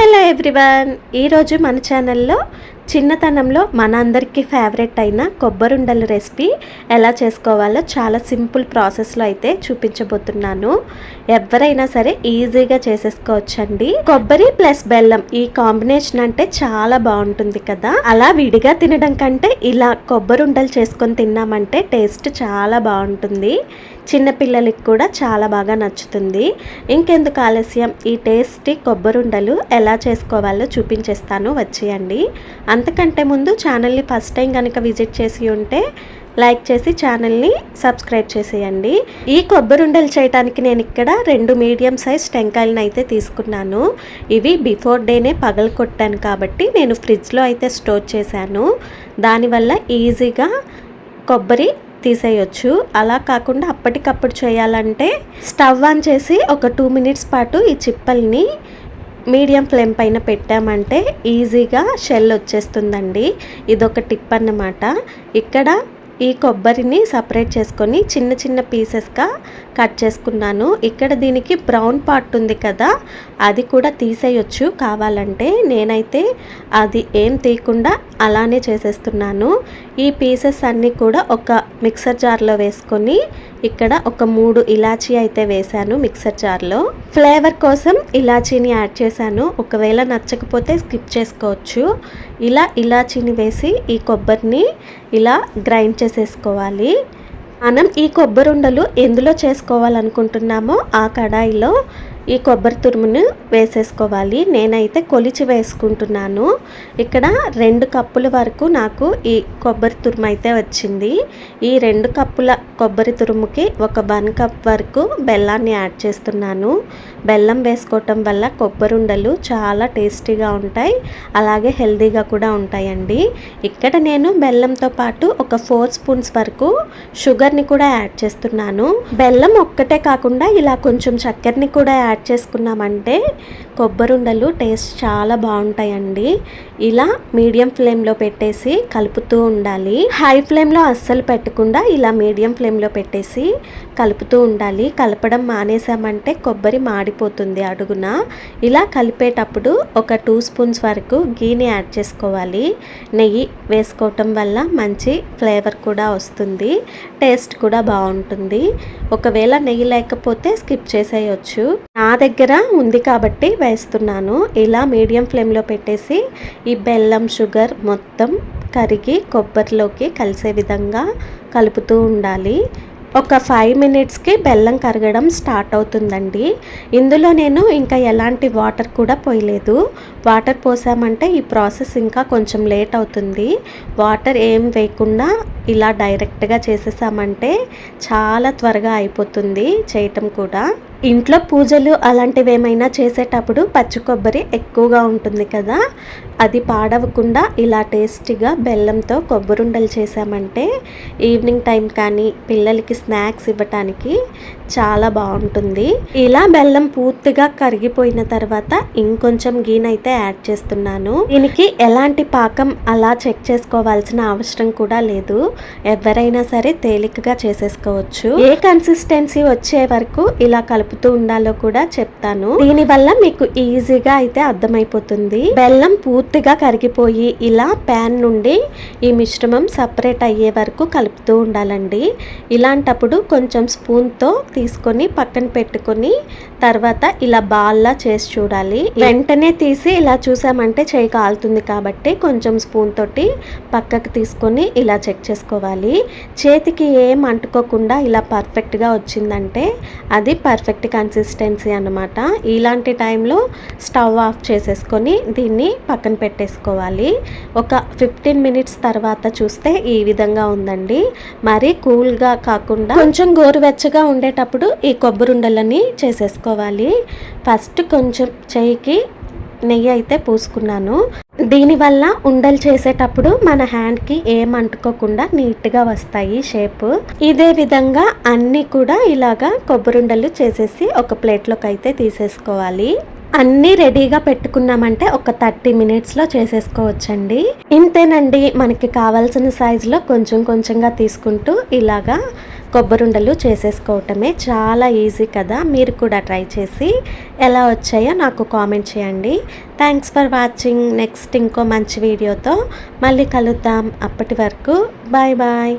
Hello everyone, ఈరోజు మన ఛానల్లో చిన్నతనంలో మన అందరికీ ఫేవరెట్ అయిన కొబ్బరుండల రెసిపీ ఎలా చేసుకోవాలో చాలా సింపుల్ ప్రాసెస్లో అయితే చూపించబోతున్నాను. ఎవరైనా సరే ఈజీగా చేసేసుకోవచ్చండి. కొబ్బరి ప్లస్ బెల్లం ఈ కాంబినేషన్ అంటే చాలా బాగుంటుంది కదా. అలా విడిగా తినడం కంటే ఇలా కొబ్బరుండలు చేసుకొని తిన్నామంటే టేస్ట్ చాలా బాగుంటుంది. చిన్నపిల్లలకి కూడా చాలా బాగా నచ్చుతుంది. ఇంకెందుకు ఆలస్యం, ఈ టేస్టీ కొబ్బరుండలు ఎలా చేసుకోవాలో చూపించేస్తాను, వచ్చేయండి. అంతకంటే ముందు ఛానల్ని ఫస్ట్ టైం కనుక విజిట్ చేసి ఉంటే లైక్ చేసి ఛానల్ని సబ్స్క్రైబ్ చేసేయండి. ఈ కొబ్బరుండలు చేయడానికి నేను ఇక్కడ 2 మీడియం సైజ్ టెంకాయలను అయితే తీసుకున్నాను. ఇవి బిఫోర్ డేనే పగలు కొట్టాను కాబట్టి నేను ఫ్రిడ్జ్లో అయితే స్టోర్ చేశాను. దానివల్ల ఈజీగా కొబ్బరి తీసేయొచ్చు. అలా కాకుండా అప్పటికప్పుడు చేయాలంటే స్టవ్ ఆన్ చేసి ఒక 2 మినిట్స్ పాటు ఈ చిప్పల్ని మీడియం ఫ్లేమ్ పైన పెట్టామంటే ఈజీగా షెల్ వచ్చేస్తుందండి. ఇదొక టిప్ అన్నమాట. ఇక్కడ ఈ కొబ్బరిని సపరేట్ చేసుకొని చిన్న చిన్న పీసెస్గా కట్ చేసుకున్నాను. ఇక్కడ దీనికి బ్రౌన్ పార్ట్ ఉంది కదా, అది కూడా తీసేయొచ్చు కావాలంటే. నేనైతే అది ఏం తీయకుండా అలానే చేసేస్తున్నాను. ఈ పీసెస్ అన్నీ కూడా ఒక మిక్సర్ జార్లో వేసుకొని ఇక్కడ ఒక 3 ఇలాచీ అయితే వేసాను మిక్సర్ జార్లో. ఫ్లేవర్ కోసం ఇలాచీని యాడ్ చేశాను. ఒకవేళ నచ్చకపోతే స్కిప్ చేసుకోవచ్చు. ఇలా ఇలాచీని వేసి ఈ కొబ్బరిని ఇలా గ్రైండ్ చేసేసుకోవాలి. మనం ఈ కొబ్బరుండలు ఎందులో చేసుకోవాలనుకుంటున్నామో ఆ కడాయిలో ఈ కొబ్బరి తురుమును వేసేసుకోవాలి. నేనైతే కొలిచి వేసుకుంటున్నాను. ఇక్కడ 2 కప్పుల వరకు నాకు ఈ కొబ్బరి తురుము అయితే వచ్చింది. ఈ 2 కప్పుల కొబ్బరి తురుముకి ఒక 1 కప్ వరకు బెల్లాన్ని యాడ్ చేస్తున్నాను. బెల్లం వేసుకోవటం వల్ల కొబ్బరుండలు చాలా టేస్టీగా ఉంటాయి, అలాగే హెల్తీగా కూడా ఉంటాయండి. ఇక్కడ నేను బెల్లంతో పాటు ఒక 4 స్పూన్స్ వరకు షుగర్ని కూడా యాడ్ చేస్తున్నాను. బెల్లం ఒక్కటే కాకుండా ఇలా కొంచెం చక్కెరని కూడా యాడ్ చేసుకున్నామంటే కొబ్బరుండలు టేస్ట్ చాలా బాగుంటాయండి. ఇలా మీడియం ఫ్లేమ్లో పెట్టేసి కలుపుతూ ఉండాలి. హై ఫ్లేమ్లో అస్సలు పెట్టకుండా ఇలా మీడియం ఫ్లేమ్లో పెట్టేసి కలుపుతూ ఉండాలి. కలపడం మానేసామంటే కొబ్బరి మాడిపోతుంది అడుగున. ఇలా కలిపేటప్పుడు ఒక 2 స్పూన్స్ వరకు గీని యాడ్ చేసుకోవాలి. నెయ్యి వేసుకోవటం వల్ల మంచి ఫ్లేవర్ కూడా వస్తుంది, టేస్ట్ కూడా బాగుంటుంది. ఒకవేళ నెయ్యి లేకపోతే స్కిప్ చేసేయచ్చు. నా దగ్గర ఉంది కాబట్టి వేస్తున్నాను. ఇలా మీడియం ఫ్లేమ్లో పెట్టేసి ఈ బెల్లం షుగర్ మొత్తం కరిగి కొబ్బరిలోకి కలిసే విధంగా కలుపుతూ ఉండాలి. ఒక 5 మినిట్స్కి బెల్లం కరగడం స్టార్ట్ అవుతుందండి. ఇందులో నేను ఇంకా ఎలాంటి వాటర్ కూడా పోయలేదు. వాటర్ పోసామంటే ఈ ప్రాసెస్ ఇంకా కొంచెం లేట్ అవుతుంది. వాటర్ ఏం వేయకుండా ఇలా డైరెక్ట్గా చేసేసామంటే చాలా త్వరగా అయిపోతుంది చేయటం కూడా. ఇంట్లో పూజలు అలాంటివి ఏమైనా చేసేటప్పుడు పచ్చి కొబ్బరి ఎక్కువగా ఉంటుంది కదా, అది పాడవకుండా ఇలా టేస్టీగా బెల్లంతో కొబ్బరుండలు చేసామంటే ఈవినింగ్ టైం కానీ పిల్లలకి స్నాక్స్ ఇవ్వటానికి చాలా బాగుంటుంది. ఇలా బెల్లం పూర్తిగా కరిగిపోయిన తర్వాత ఇంకొంచెం గీనైతే యాడ్ చేస్తున్నాను. దీనికి ఎలాంటి పాకం అలా చెక్ చేసుకోవాల్సిన అవసరం కూడా లేదు. ఎవరైనా సరే తేలికగా చేసేసుకోవచ్చు. ఏ కన్సిస్టెన్సీ వచ్చే వరకు ఇలా కలుపుతూ ఉండాలో కూడా చెప్తాను. దీనివల్ల మీకు ఈజీగా అయితే అర్థమైపోతుంది. బెల్లం పూర్తిగా కరిగిపోయి ఇలా ప్యాన్ నుండి ఈ మిశ్రమం సపరేట్ అయ్యే వరకు కలుపుతూ ఉండాలండి. ఇలాంటప్పుడు కొంచెం స్పూన్తో తీసుకొని పక్కన పెట్టుకొని తర్వాత ఇలా బాల్లా చేసి చూడాలి. వెంటనే తీసి ఇలా చూసామంటే చేయి కాలుతుంది కాబట్టి కొంచెం స్పూన్ తోటి పక్కకు తీసుకొని ఇలా చెక్ చేసుకోవాలి. చేతికి ఏం అంటుకోకుండా ఇలా పర్ఫెక్ట్గా వచ్చిందంటే అది పర్ఫెక్ట్ కన్సిస్టెన్సీ అన్నమాట. ఇలాంటి టైంలో స్టవ్ ఆఫ్ చేసేసుకొని దీన్ని పక్కన పెట్టేసుకోవాలి. ఒక 15 మినిట్స్ తర్వాత చూస్తే ఈ విధంగా ఉందండి. మరీ కూల్గా కాకుండా కొంచెం గోరువెచ్చగా ఉండేటప్పుడు ఈ కొబ్బరుండలని చేసేసుకోవాలి. ఫస్ట్ కొంచెం చేయికి నెయ్యి అయితే పూసుకున్నాను. దీనివల్ల ఉండలు చేసేటప్పుడు మన హ్యాండ్కి ఏం అంటుకోకుండా నీట్గా వస్తాయి షేప్. ఇదే విధంగా అన్నీ కూడా ఇలాగా కొబ్బరుండలు చేసేసి ఒక ప్లేట్లోకి అయితే తీసేసుకోవాలి. అన్నీ రెడీగా పెట్టుకున్నామంటే ఒక 30 మినిట్స్లో చేసేసుకోవచ్చండి. ఇంతేనండి. మనకి కావాల్సిన సైజులో కొంచెం కొంచెంగా తీసుకుంటూ ఇలాగా కొబ్బరుండలు చేసేసుకోవటమే. చాలా ఈజీ కదా, మీరు కూడా ట్రై చేసి ఎలా వచ్చాయో నాకు కామెంట్ చేయండి. Thanks for watching. నెక్స్ట్ ఇంకో మంచి వీడియోతో మళ్ళీ కలుద్దాం. అప్పటి వరకు బాయ్ బాయ్.